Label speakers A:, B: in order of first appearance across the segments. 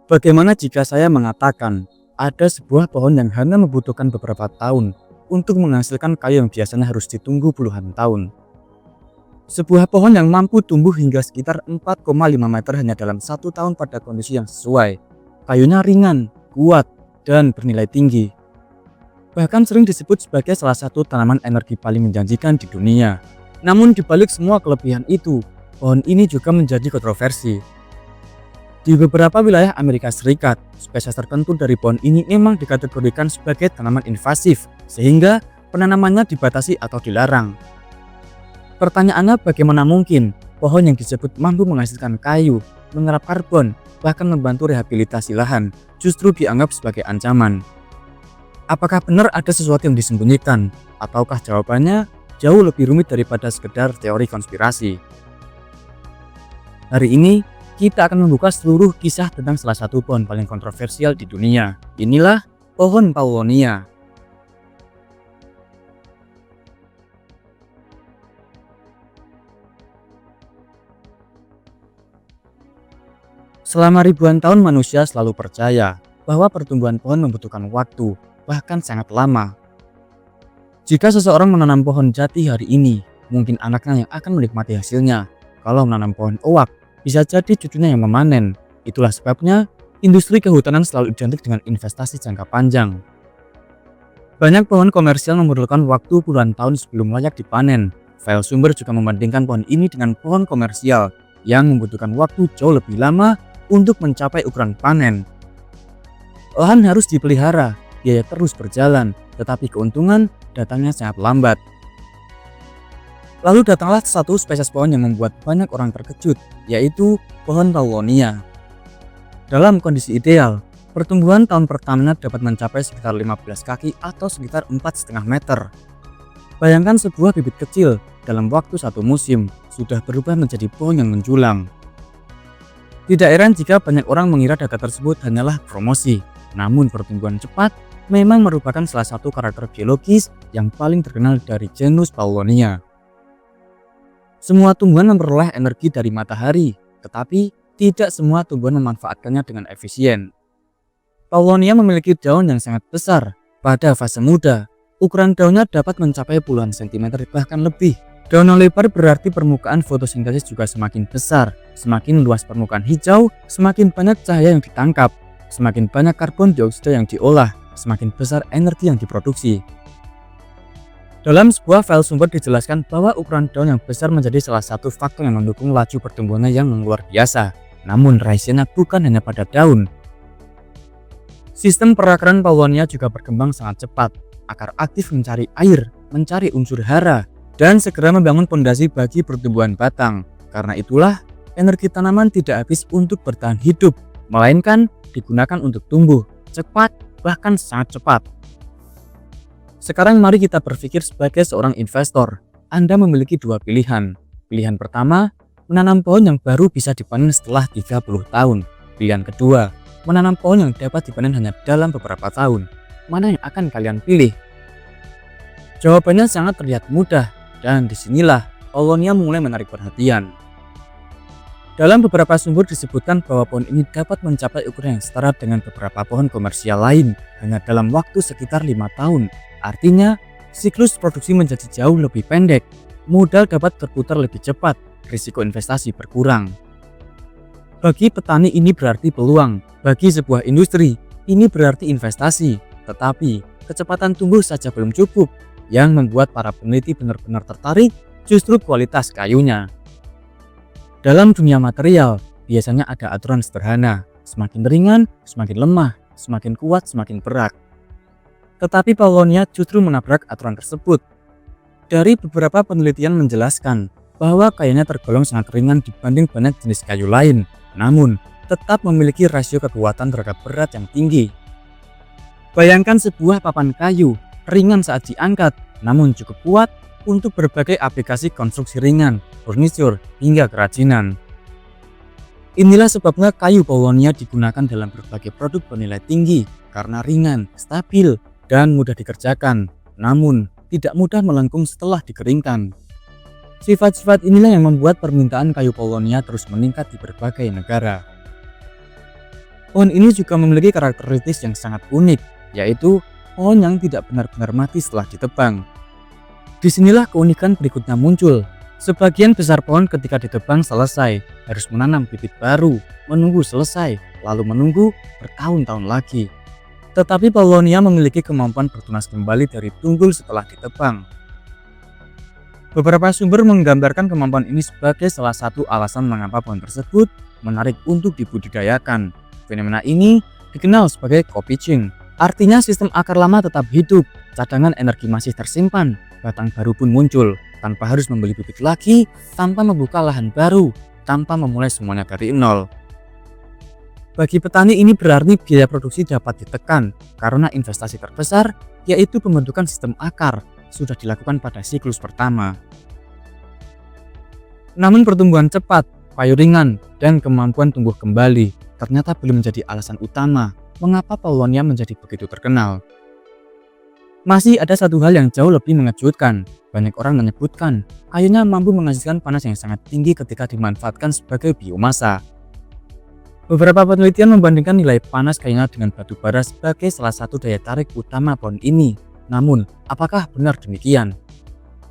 A: Bagaimana jika saya mengatakan ada sebuah pohon yang hanya membutuhkan beberapa tahun untuk menghasilkan kayu yang biasanya harus ditunggu puluhan tahun? Sebuah pohon yang mampu tumbuh hingga sekitar 4,5 meter hanya dalam 1 tahun pada kondisi yang sesuai. Kayunya ringan, kuat, dan bernilai tinggi. Bahkan sering disebut sebagai salah satu tanaman energi paling menjanjikan di dunia. Namun dibalik semua kelebihan itu, pohon ini juga menjadi kontroversi. Di beberapa wilayah Amerika Serikat, spesies tertentu dari pohon ini memang dikategorikan sebagai tanaman invasif, sehingga penanamannya dibatasi atau dilarang. Pertanyaannya, bagaimana mungkin pohon yang disebut mampu menghasilkan kayu, menyerap karbon, bahkan membantu rehabilitasi lahan, justru dianggap sebagai ancaman? Apakah benar ada sesuatu yang disembunyikan? Ataukah jawabannya jauh lebih rumit daripada sekedar teori konspirasi? Hari ini, kita akan membuka seluruh kisah tentang salah satu pohon paling kontroversial di dunia. Inilah pohon Paulownia. Selama ribuan tahun manusia selalu percaya bahwa pertumbuhan pohon membutuhkan waktu, bahkan sangat lama. Jika seseorang menanam pohon jati hari ini, mungkin anaknya yang akan menikmati hasilnya. Kalau menanam pohon oak, bisa jadi cucunya yang memanen. Itulah sebabnya industri kehutanan selalu identik dengan investasi jangka panjang. Banyak pohon komersial memerlukan waktu puluhan tahun sebelum layak dipanen. File sumber juga membandingkan pohon ini dengan pohon komersial yang membutuhkan waktu jauh lebih lama untuk mencapai ukuran panen. Lahan harus dipelihara, biaya terus berjalan, tetapi keuntungan datangnya sangat lambat. Lalu datanglah satu spesies pohon yang membuat banyak orang terkejut, yaitu pohon Paulownia. Dalam kondisi ideal, pertumbuhan tahun pertamanya dapat mencapai sekitar 15 kaki atau sekitar 4,5 meter. Bayangkan sebuah bibit kecil dalam waktu satu musim sudah berubah menjadi pohon yang menjulang. Tidak heran jika banyak orang mengira data tersebut hanyalah promosi. Namun pertumbuhan cepat memang merupakan salah satu karakter biologis yang paling terkenal dari genus Paulownia. Semua tumbuhan memperoleh energi dari matahari, tetapi tidak semua tumbuhan memanfaatkannya dengan efisien. Paulownia memiliki daun yang sangat besar. Pada fase muda, ukuran daunnya dapat mencapai puluhan sentimeter bahkan lebih. Daun yang lebar berarti permukaan fotosintesis juga semakin besar. Semakin luas permukaan hijau, semakin banyak cahaya yang ditangkap. Semakin banyak karbon dioksida yang diolah, semakin besar energi yang diproduksi. Dalam sebuah file sumber dijelaskan bahwa ukuran daun yang besar menjadi salah satu faktor yang mendukung laju pertumbuhannya yang luar biasa. Namun rahasianya bukan hanya pada daun. Sistem perakaran Paulownia juga berkembang sangat cepat. Akar aktif mencari air, mencari unsur hara, dan segera membangun fondasi bagi pertumbuhan batang. Karena itulah, energi tanaman tidak habis untuk bertahan hidup, melainkan digunakan untuk tumbuh cepat, bahkan sangat cepat. Sekarang mari kita berpikir sebagai seorang investor. Anda memiliki dua pilihan. Pilihan pertama, menanam pohon yang baru bisa dipanen setelah 30 tahun. Pilihan kedua, menanam pohon yang dapat dipanen hanya dalam beberapa tahun. Mana yang akan kalian pilih? Jawabannya sangat terlihat mudah, dan disinilah Paulownia mulai menarik perhatian. Dalam beberapa sumber disebutkan bahwa pohon ini dapat mencapai ukuran yang setara dengan beberapa pohon komersial lain hanya dalam waktu sekitar 5 tahun. Artinya, siklus produksi menjadi jauh lebih pendek, modal dapat berputar lebih cepat, risiko investasi berkurang. Bagi petani ini berarti peluang, bagi sebuah industri ini berarti investasi, tetapi kecepatan tumbuh saja belum cukup. Yang membuat para peneliti benar-benar tertarik justru kualitas kayunya. Dalam dunia material, biasanya ada aturan sederhana. Semakin ringan, semakin lemah, semakin kuat, semakin berat. Tetapi Paulownia justru menabrak aturan tersebut. Dari beberapa penelitian menjelaskan bahwa kayunya tergolong sangat ringan dibanding banyak jenis kayu lain, namun tetap memiliki rasio kekuatan terhadap berat yang tinggi. Bayangkan sebuah papan kayu, ringan saat diangkat, namun cukup kuat untuk berbagai aplikasi konstruksi ringan, furniture, hingga kerajinan. Inilah sebabnya kayu Paulownia digunakan dalam berbagai produk bernilai tinggi karena ringan, stabil, dan mudah dikerjakan, namun tidak mudah melengkung setelah dikeringkan. Sifat-sifat inilah yang membuat permintaan kayu Paulownia terus meningkat di berbagai negara. Pohon ini juga memiliki karakteristik yang sangat unik, yaitu pohon yang tidak benar-benar mati setelah ditebang. Disinilah keunikan berikutnya muncul. Sebagian besar pohon ketika ditebang selesai, harus menanam bibit baru, menunggu selesai, lalu menunggu bertahun-tahun lagi. Tetapi Paulownia memiliki kemampuan bertunas kembali dari tunggul setelah ditebang. Beberapa sumber menggambarkan kemampuan ini sebagai salah satu alasan mengapa pohon tersebut menarik untuk dibudidayakan. Fenomena ini dikenal sebagai co-pitching. Artinya sistem akar lama tetap hidup, cadangan energi masih tersimpan, batang baru pun muncul, tanpa harus membeli bibit lagi, tanpa membuka lahan baru, tanpa memulai semuanya dari nol. Bagi petani ini berarti biaya produksi dapat ditekan, karena investasi terbesar, yaitu pembentukan sistem akar, sudah dilakukan pada siklus pertama. Namun pertumbuhan cepat, payu ringan, dan kemampuan tumbuh kembali ternyata belum menjadi alasan utama mengapa Paulownia menjadi begitu terkenal. Masih ada satu hal yang jauh lebih mengejutkan. Banyak orang menyebutkan kayunya mampu menghasilkan panas yang sangat tinggi ketika dimanfaatkan sebagai biomasa. Beberapa penelitian membandingkan nilai panas kayunya dengan batu bara sebagai salah satu daya tarik utama pohon ini. Namun, apakah benar demikian?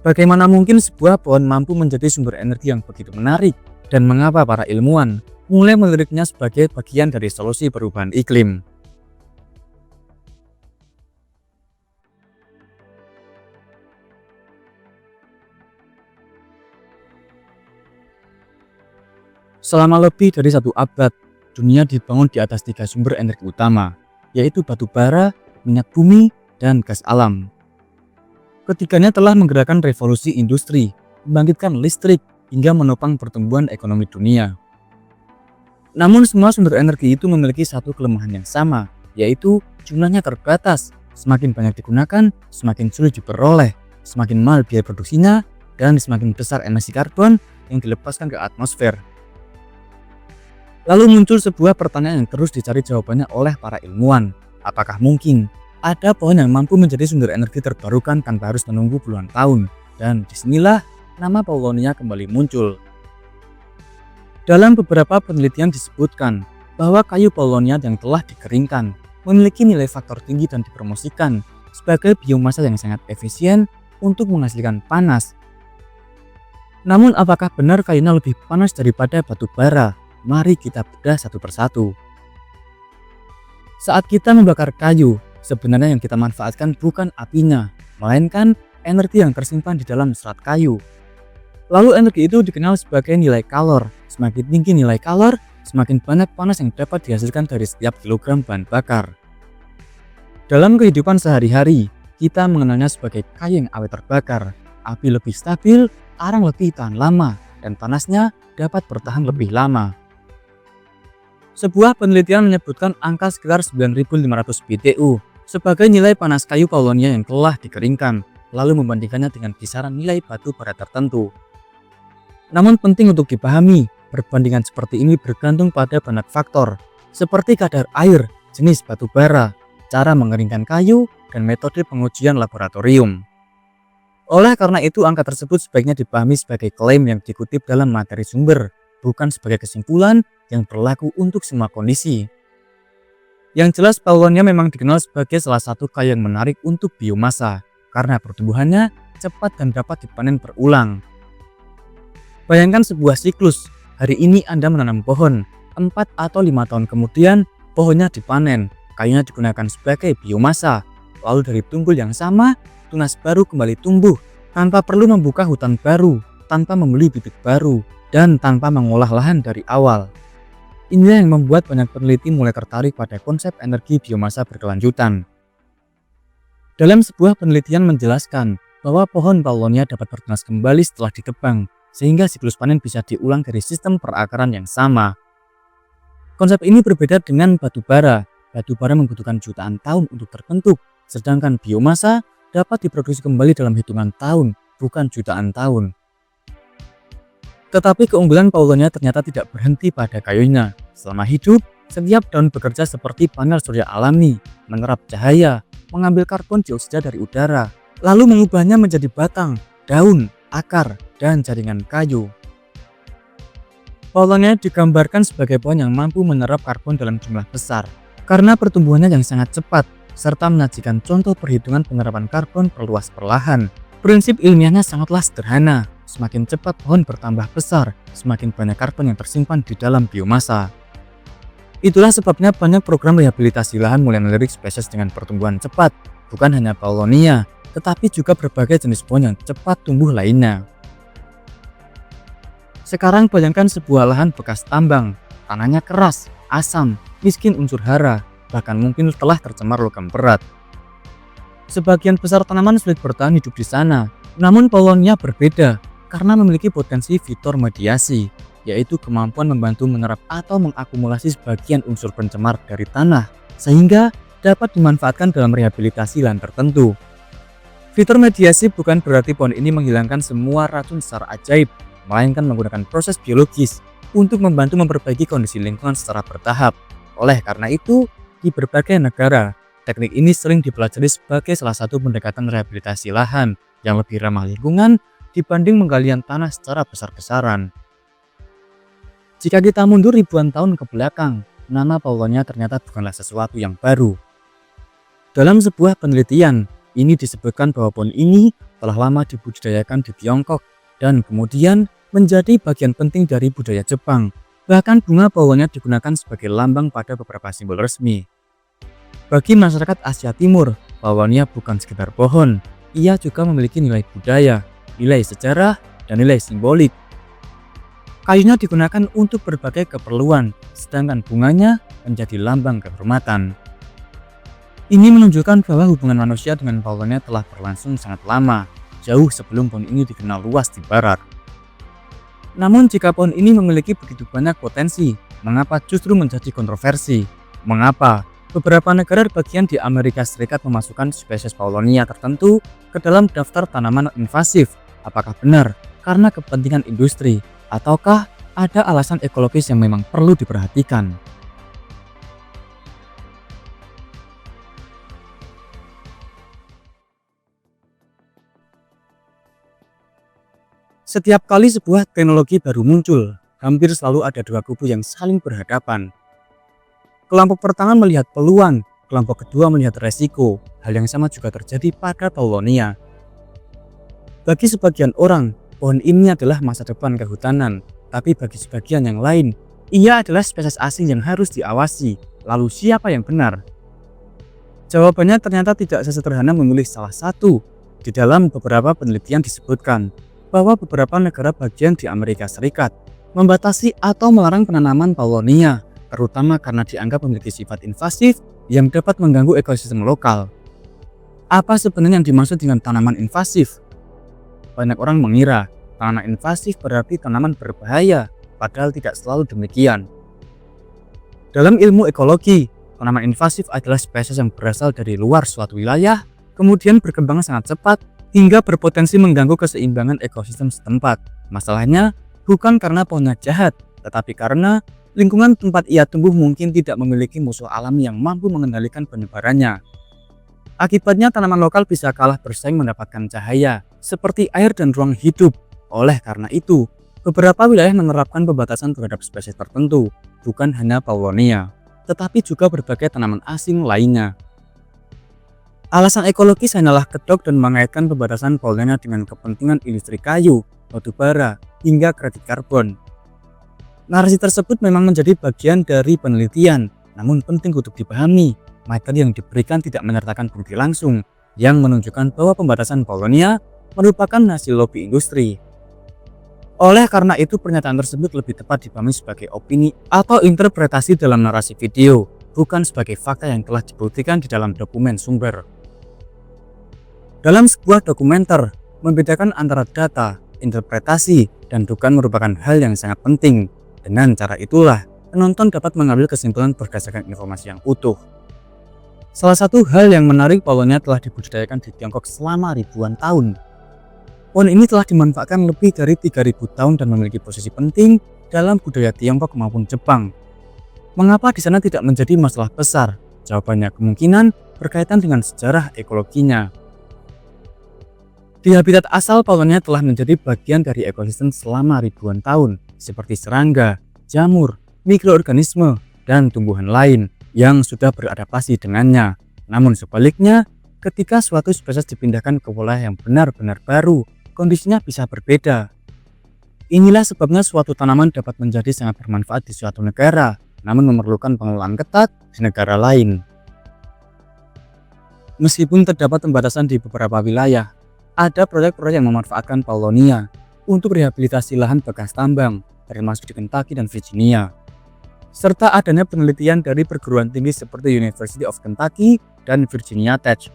A: Bagaimana mungkin sebuah pohon mampu menjadi sumber energi yang begitu menarik? Dan mengapa para ilmuwan mulai meliriknya sebagai bagian dari solusi perubahan iklim? Selama lebih dari 1 abad, dunia dibangun di atas 3 sumber energi utama, yaitu batu bara, minyak bumi, dan gas alam. Ketiganya telah menggerakkan revolusi industri, membangkitkan listrik, hingga menopang pertumbuhan ekonomi dunia. Namun semua sumber energi itu memiliki satu kelemahan yang sama, yaitu jumlahnya terbatas. Semakin banyak digunakan, semakin sulit diperoleh, semakin mahal biaya produksinya, dan semakin besar emisi karbon yang dilepaskan ke atmosfer. Lalu muncul sebuah pertanyaan yang terus dicari jawabannya oleh para ilmuwan. Apakah mungkin ada pohon yang mampu menjadi sumber energi terbarukan tanpa harus menunggu puluhan tahun? Dan disinilah nama Paulownia kembali muncul. Dalam beberapa penelitian disebutkan bahwa kayu Paulownia yang telah dikeringkan memiliki nilai faktor tinggi dan dipromosikan sebagai biomasa yang sangat efisien untuk menghasilkan panas. Namun apakah benar kayunya lebih panas daripada batu bara? Mari kita bedah satu persatu. Saat kita membakar kayu, sebenarnya yang kita manfaatkan bukan apinya, melainkan energi yang tersimpan di dalam serat kayu. Lalu energi itu dikenal sebagai nilai kalor. Semakin tinggi nilai kalor, semakin banyak panas yang dapat dihasilkan dari setiap kilogram bahan bakar. Dalam kehidupan sehari-hari, kita mengenalnya sebagai kayu yang awet terbakar. Api lebih stabil, arang lebih tahan lama, dan panasnya dapat bertahan lebih lama. Sebuah penelitian menyebutkan angka sekitar 9.500 BTU sebagai nilai panas kayu Paulownia yang telah dikeringkan, lalu membandingkannya dengan kisaran nilai batu bara tertentu. Namun penting untuk dipahami, perbandingan seperti ini bergantung pada banyak faktor, seperti kadar air, jenis batu bara, cara mengeringkan kayu, dan metode pengujian laboratorium. Oleh karena itu, angka tersebut sebaiknya dipahami sebagai klaim yang dikutip dalam materi sumber, bukan sebagai kesimpulan yang berlaku untuk semua kondisi. Yang jelas, Paulownia memang dikenal sebagai salah satu kayu yang menarik untuk biomasa, karena pertumbuhannya cepat dan dapat dipanen berulang. Bayangkan sebuah siklus, hari ini Anda menanam pohon, 4 atau 5 tahun kemudian pohonnya dipanen, kayunya digunakan sebagai biomasa, lalu dari tunggul yang sama, tunas baru kembali tumbuh, tanpa perlu membuka hutan baru, tanpa membeli bibit baru, dan tanpa mengolah lahan dari awal. Inilah yang membuat banyak peneliti mulai tertarik pada konsep energi biomasa berkelanjutan. Dalam sebuah penelitian menjelaskan bahwa pohon Paulownia dapat bertunas kembali setelah ditebang, sehingga siklus panen bisa diulang dari sistem perakaran yang sama. Konsep ini berbeda dengan batu bara. Batu bara membutuhkan jutaan tahun untuk terbentuk, sedangkan biomasa dapat diproduksi kembali dalam hitungan tahun, bukan jutaan tahun. Tetapi keunggulan Paulownia ternyata tidak berhenti pada kayunya. Selama hidup, setiap daun bekerja seperti panel surya alami, menyerap cahaya, mengambil karbon dioksida dari udara, lalu mengubahnya menjadi batang, daun, akar, dan jaringan kayu. Polonia digambarkan sebagai pohon yang mampu menyerap karbon dalam jumlah besar karena pertumbuhannya yang sangat cepat serta menyajikan contoh perhitungan penyerapan karbon perluas perlahan. Prinsip ilmiahnya sangatlah sederhana. Semakin cepat pohon bertambah besar, semakin banyak karbon yang tersimpan di dalam biomasa. Itulah sebabnya banyak program rehabilitasi lahan mulai melirik spesies dengan pertumbuhan cepat, bukan hanya Paulownia, tetapi juga berbagai jenis pohon yang cepat tumbuh lainnya. Sekarang bayangkan sebuah lahan bekas tambang, tanahnya keras, asam, miskin unsur hara, bahkan mungkin telah tercemar logam berat. Sebagian besar tanaman sulit bertahan hidup di sana, namun Paulownia berbeda karena memiliki potensi fitormediasi, yaitu kemampuan membantu menyerap atau mengakumulasi sebagian unsur pencemar dari tanah, sehingga dapat dimanfaatkan dalam rehabilitasi lahan tertentu. Fitormediasi bukan berarti pohon ini menghilangkan semua racun secara ajaib, melainkan menggunakan proses biologis untuk membantu memperbaiki kondisi lingkungan secara bertahap. Oleh karena itu, di berbagai negara, teknik ini sering dipelajari sebagai salah satu pendekatan rehabilitasi lahan yang lebih ramah lingkungan dibanding penggalian tanah secara besar-besaran. Jika kita mundur ribuan tahun ke belakang, nama Paulownia ternyata bukanlah sesuatu yang baru. Dalam sebuah penelitian, ini disebutkan bahwa pohon ini telah lama dibudidayakan di Tiongkok dan kemudian menjadi bagian penting dari budaya Jepang. Bahkan bunga Paulownia digunakan sebagai lambang pada beberapa simbol resmi. Bagi masyarakat Asia Timur, Paulownia bukan sekedar pohon, ia juga memiliki nilai budaya, nilai sejarah, dan nilai simbolik. Kayunya digunakan untuk berbagai keperluan, sedangkan bunganya menjadi lambang kehormatan. Ini menunjukkan bahwa hubungan manusia dengan Paulownia telah berlangsung sangat lama, jauh sebelum pohon ini dikenal luas di barat. Namun jika pohon ini memiliki begitu banyak potensi, mengapa justru menjadi kontroversi? Mengapa beberapa negara bagian di Amerika Serikat memasukkan spesies Paulownia tertentu ke dalam daftar tanaman invasif? Apakah benar karena kepentingan industri, ataukah ada alasan ekologis yang memang perlu diperhatikan? Setiap kali sebuah teknologi baru muncul, hampir selalu ada dua kubu yang saling berhadapan. Kelompok pertama melihat peluang, kelompok kedua melihat resiko. Hal yang sama juga terjadi pada Paulownia. Bagi sebagian orang, pohon ini adalah masa depan kehutanan, tapi bagi sebagian yang lain, ia adalah spesies asing yang harus diawasi. Lalu siapa yang benar? Jawabannya ternyata tidak sesederhana memilih salah satu. Di dalam beberapa penelitian disebutkan bahwa beberapa negara bagian di Amerika Serikat membatasi atau melarang penanaman Paulownia, terutama karena dianggap memiliki sifat invasif yang dapat mengganggu ekosistem lokal. Apa sebenarnya yang dimaksud dengan tanaman invasif? Banyak orang mengira tanaman invasif berarti tanaman berbahaya, padahal tidak selalu demikian. Dalam ilmu ekologi, tanaman invasif adalah spesies yang berasal dari luar suatu wilayah, kemudian berkembang sangat cepat, hingga berpotensi mengganggu keseimbangan ekosistem setempat. Masalahnya bukan karena pohonnya jahat, tetapi karena lingkungan tempat ia tumbuh mungkin tidak memiliki musuh alami yang mampu mengendalikan penyebarannya. Akibatnya tanaman lokal bisa kalah bersaing mendapatkan cahaya, seperti air dan ruang hidup. Oleh karena itu, beberapa wilayah menerapkan pembatasan terhadap spesies tertentu, bukan hanya Paulownia, tetapi juga berbagai tanaman asing lainnya. Alasan ekologis hanyalah kedok dan mengaitkan pembatasan Paulownia dengan kepentingan industri kayu, batu bara, hingga kredit karbon. Narasi tersebut memang menjadi bagian dari penelitian, namun penting untuk dipahami, materi yang diberikan tidak menyertakan bukti langsung yang menunjukkan bahwa pembatasan Paulownia merupakan hasil lobi industri. Oleh karena itu, pernyataan tersebut lebih tepat dipahami sebagai opini atau interpretasi dalam narasi video, bukan sebagai fakta yang telah dibuktikan di dalam dokumen sumber. Dalam sebuah dokumenter, membedakan antara data, interpretasi, dan dugaan merupakan hal yang sangat penting. Dengan cara itulah, penonton dapat mengambil kesimpulan berdasarkan informasi yang utuh. Salah satu hal yang menarik, Paulownia telah dibudidayakan di Tiongkok selama ribuan tahun. Pohon ini telah dimanfaatkan lebih dari 3000 tahun dan memiliki posisi penting dalam budaya Tiongkok maupun Jepang. Mengapa di sana tidak menjadi masalah besar? Jawabannya kemungkinan berkaitan dengan sejarah ekologinya. Di habitat asal, Paulownia telah menjadi bagian dari ekosistem selama ribuan tahun, seperti serangga, jamur, mikroorganisme, dan tumbuhan lain yang sudah beradaptasi dengannya. Namun sebaliknya, ketika suatu spesies dipindahkan ke wilayah yang benar-benar baru, kondisinya bisa berbeda. Inilah sebabnya suatu tanaman dapat menjadi sangat bermanfaat di suatu negara, namun memerlukan pengelolaan ketat di negara lain. Meskipun terdapat pembatasan di beberapa wilayah, ada proyek-proyek yang memanfaatkan Paulownia untuk rehabilitasi lahan bekas tambang, termasuk di Kentucky dan Virginia. Serta adanya penelitian dari perguruan tinggi seperti University of Kentucky dan Virginia Tech.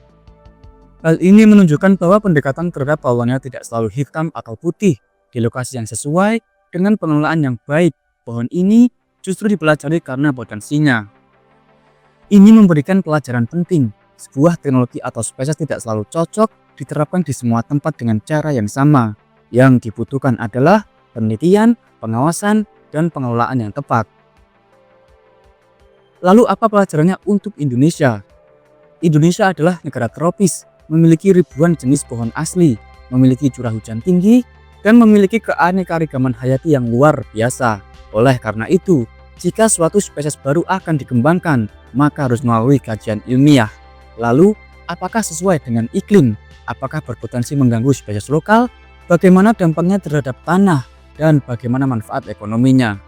A: Hal ini menunjukkan bahwa pendekatan terhadap Paulownia tidak selalu hitam atau putih. Di lokasi yang sesuai dengan pengelolaan yang baik, pohon ini justru dipelajari karena potensinya. Ini memberikan pelajaran penting. Sebuah teknologi atau spesies tidak selalu cocok diterapkan di semua tempat dengan cara yang sama. Yang dibutuhkan adalah penelitian, pengawasan, dan pengelolaan yang tepat. Lalu apa pelajarannya untuk Indonesia? Indonesia adalah negara tropis, memiliki ribuan jenis pohon asli, memiliki curah hujan tinggi, dan memiliki keanekaragaman hayati yang luar biasa. Oleh karena itu, jika suatu spesies baru akan dikembangkan, maka harus melalui kajian ilmiah. Lalu, apakah sesuai dengan iklim? Apakah berpotensi mengganggu spesies lokal? Bagaimana dampaknya terhadap tanah? Dan bagaimana manfaat ekonominya?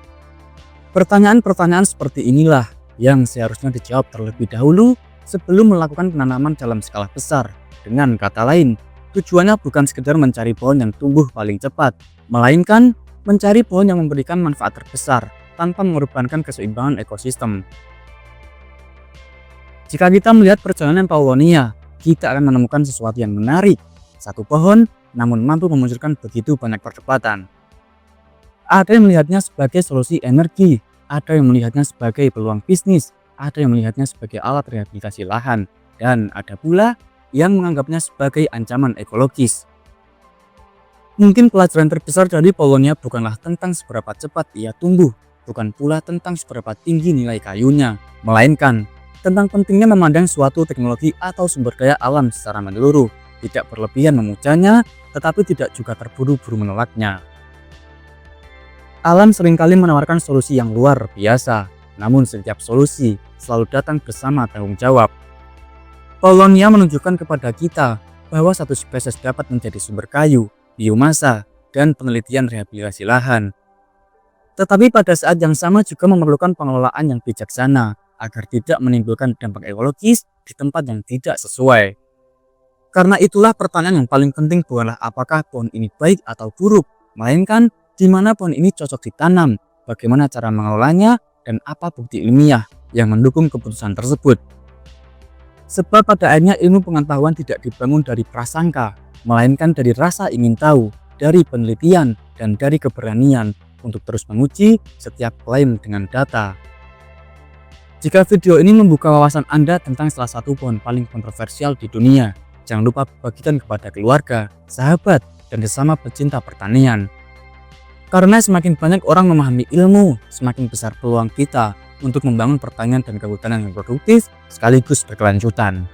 A: Pertanyaan-pertanyaan seperti inilah yang seharusnya dijawab terlebih dahulu sebelum melakukan penanaman dalam skala besar. Dengan kata lain, tujuannya bukan sekedar mencari pohon yang tumbuh paling cepat, melainkan mencari pohon yang memberikan manfaat terbesar tanpa mengorbankan keseimbangan ekosistem. Jika kita melihat perjalanan Paulownia, kita akan menemukan sesuatu yang menarik. Satu pohon namun mampu memunculkan begitu banyak perdebatan. Ada yang melihatnya sebagai solusi energi, ada yang melihatnya sebagai peluang bisnis, ada yang melihatnya sebagai alat rehabilitasi lahan, dan ada pula yang menganggapnya sebagai ancaman ekologis. Mungkin pelajaran terbesar dari Paulownia bukanlah tentang seberapa cepat ia tumbuh, bukan pula tentang seberapa tinggi nilai kayunya, melainkan tentang pentingnya memandang suatu teknologi atau sumber daya alam secara menyeluruh, tidak berlebihan memujanya, tetapi tidak juga terburu-buru menolaknya. Alam seringkali menawarkan solusi yang luar biasa, namun setiap solusi selalu datang bersama tanggung jawab. Paulownia menunjukkan kepada kita bahwa satu spesies dapat menjadi sumber kayu, biomasa, dan penelitian rehabilitasi lahan. Tetapi pada saat yang sama juga memerlukan pengelolaan yang bijaksana agar tidak menimbulkan dampak ekologis di tempat yang tidak sesuai. Karena itulah pertanyaan yang paling penting bukanlah apakah pohon ini baik atau buruk, melainkan di mana pohon ini cocok ditanam, bagaimana cara mengelolanya, dan apa bukti ilmiah yang mendukung keputusan tersebut. Sebab pada akhirnya ilmu pengetahuan tidak dibangun dari prasangka, melainkan dari rasa ingin tahu, dari penelitian, dan dari keberanian untuk terus menguji setiap klaim dengan data. Jika video ini membuka wawasan Anda tentang salah satu pohon paling kontroversial di dunia, jangan lupa bagikan kepada keluarga, sahabat, dan sesama pecinta pertanian. Karena semakin banyak orang memahami ilmu, semakin besar peluang kita untuk membangun pertanian dan kehutanan yang produktif sekaligus berkelanjutan.